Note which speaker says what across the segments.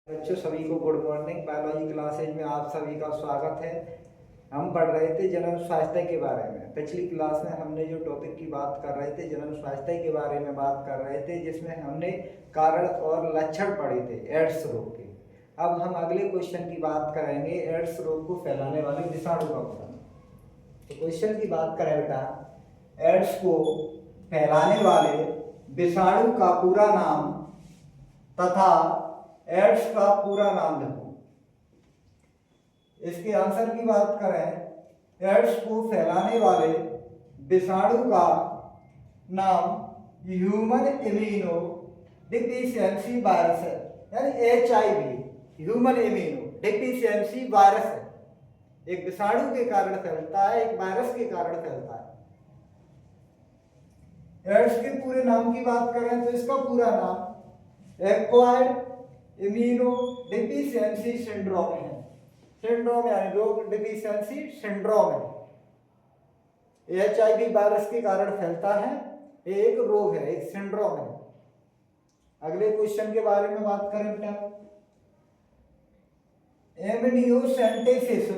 Speaker 1: बच्चों सभी को गुड मॉर्निंग। बायोलॉजी क्लासेज में आप सभी का स्वागत है। हम पढ़ रहे थे जनन स्वास्थ्य के बारे में। पिछली क्लास में हमने जो टॉपिक की बात कर रहे थे जनन स्वास्थ्य के बारे में बात कर रहे थे, जिसमें हमने कारण और लक्षण पढ़े थे एड्स रोग के। अब हम अगले क्वेश्चन की बात करेंगे एड्स रोग को फैलाने वाले विषाणु का पता। तो क्वेश्चन की बात करें बेटा, एड्स को फैलाने वाले विषाणु का पूरा नाम तथा एड्स का पूरा नाम लिखो। इसके आंसर की बात करें, एड्स को फैलाने वाले विषाणु का नाम ह्यूमन इम्यूनो डिफिशियंसी वायरस है, यानी HIV human immuno deficiency virus है। एक विषाणु के कारण फैलता है, एक वायरस के कारण फैलता है। एड्स के पूरे नाम की बात करें तो इसका पूरा नाम एक्वायर्ड इम्यूनो डिफिशियंसी सिंड्रोम है। सिंड्रोम यानी रोग, डिफिशियंसी सिंड्रोम है। HIV वायरस के कारण फैलता है, एक रोग है, एक सिंड्रोम है। अगले क्वेश्चन के बारे में बात करें बेटा, एमनियोसेंटेसिस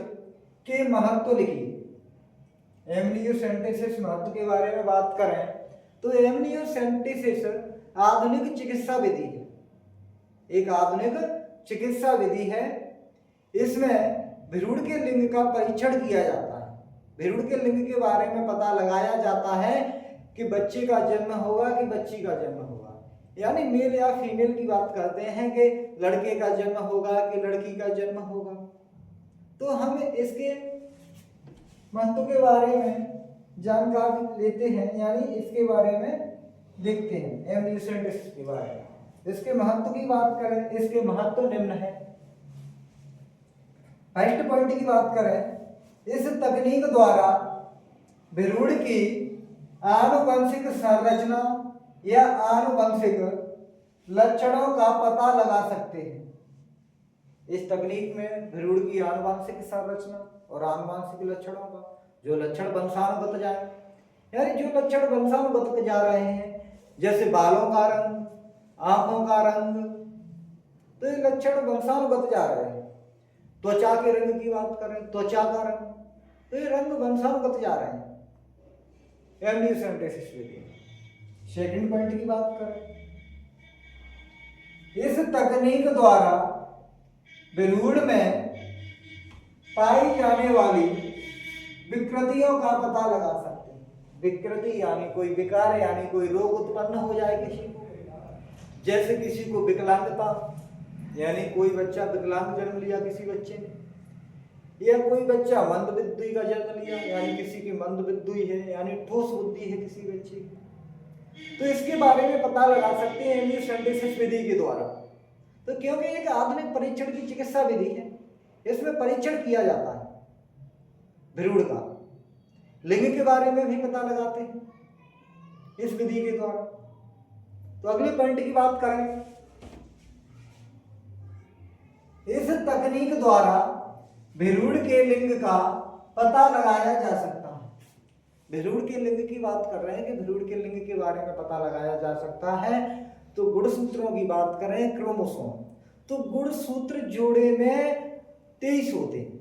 Speaker 1: के महत्व लिखिए। एमनियोसेंटेसिस महत्व के बारे में बात करें तो एमनियोसेंटेसिस आधुनिक चिकित्सा विधि है, एक आधुनिक चिकित्सा विधि है। इसमें भ्रूण के लिंग का परीक्षण किया जाता है। भ्रूण के लिंग के बारे में पता लगाया जाता है कि बच्चे का जन्म होगा कि बच्ची का जन्म होगा, यानी मेल या फीमेल की बात करते हैं कि लड़के का जन्म होगा कि लड़की का जन्म होगा। तो हम इसके महत्व के बारे में जानकारी लेते हैं, यानी इसके बारे में लिखते हैं एमनियोसेंटेसिस के बारे में। इसके महत्व की बात करें, इसके महत्व निम्न है। फर्स्ट पॉइंट की बात करें, इस तकनीक द्वारा भ्रूण की आनुवंशिक संरचना या आनुवंशिक लक्षणों का पता लगा सकते हैं। इस तकनीक में भ्रूण की आनुवंशिक संरचना और आनुवंशिक लक्षणों का, जो लक्षण वंशानुगत जाए, यानी जो लक्षण वंशानुगत जा रहे हैं, जैसे बालों का रंग, आंखों का रंग, तो ये लक्षण वंशानुगत जा रहे हैं। त्वचा के रंग की बात करें, त्वचा का रंग, तो ये रंग वंशानुगत जा रहे हैं एमनियोसेंटेसिस विधि। सेकंड पॉइंट की बात करें, इस तकनीक द्वारा भ्रूण में पाई जाने वाली विकृतियों का पता लगा सकते हैं। विकृति यानी कोई विकार, यानी कोई रोग उत्पन्न हो जाए किसी को, जैसे किसी को विकलांगता, यानी कोई बच्चा विकलांग जन्म लिया किसी बच्चे ने, या कोई बच्चा मंदबुद्धि का जन्म लिया, यानी किसी की मंदबुद्धि है, यानी ठोस बुद्धि है किसी बच्चे की, तो इसके बारे में पता लगा सकते हैं एमनियोसेंटेसिस विधि के द्वारा। तो क्योंकि एक आधुनिक परीक्षण की चिकित्सा विधि है, इसमें परीक्षण किया जाता है भ्रूण का, लिंग के बारे में भी पता लगाते हैं इस विधि के द्वारा। तो अगले पॉइंट की बात करें, इस तकनीक द्वारा भ्रूण के लिंग का पता लगाया जा सकता है। भ्रूण के लिंग की बात कर रहे हैं कि भ्रूण के लिंग के बारे में पता लगाया जा सकता है। तो गुणसूत्रों की बात करें, क्रोमोसोम, तो गुणसूत्र जोड़े में 23 होते हैं,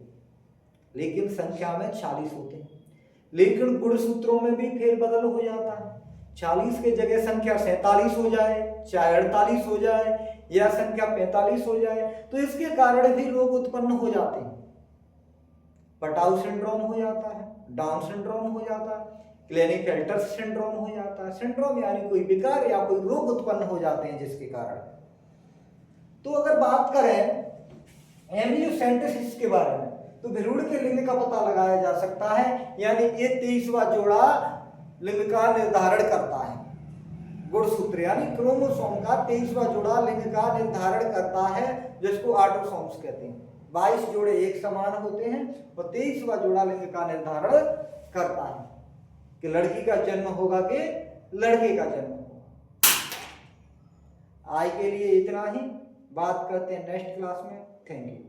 Speaker 1: लेकिन संख्या में 40 होते हैं। लेकिन गुणसूत्रों में भी फेरबदल हो जाता है, 40 के जगह संख्या 47 हो जाए, चाहे 48 हो जाए, या संख्या 45 हो जाए, तो इसके कारण भी रोग उत्पन्न हो जाते हैं। पटाउ सिंड्रोम हो जाता है, डाउन सिंड्रोम हो जाता है, क्लेनेफेल्टर सिंड्रोम हो जाता है। सिंड्रोम यानी कोई विकार या कोई रोग उत्पन्न हो जाते हैं जिसके कारण। तो अगर बात करें एमनियोसेंटेसिस के बारे में, तो भ्रूण के लिंग का पता लगाया जा सकता है, यानी ये 23वां जोड़ा लिंग का निर्धारण करता है। गुणसूत्र यानी क्रोमोसोम का 23वां जोड़ा लिंग का निर्धारण करता है, जिसको ऑटोसोम्स कहते हैं। 22 जोड़े एक समान होते हैं और 23वां जोड़ा लिंग का निर्धारण करता है कि लड़की का जन्म होगा कि लड़के का जन्म होगा। आज के लिए इतना ही, बात करते हैं नेक्स्ट क्लास में। Thank you.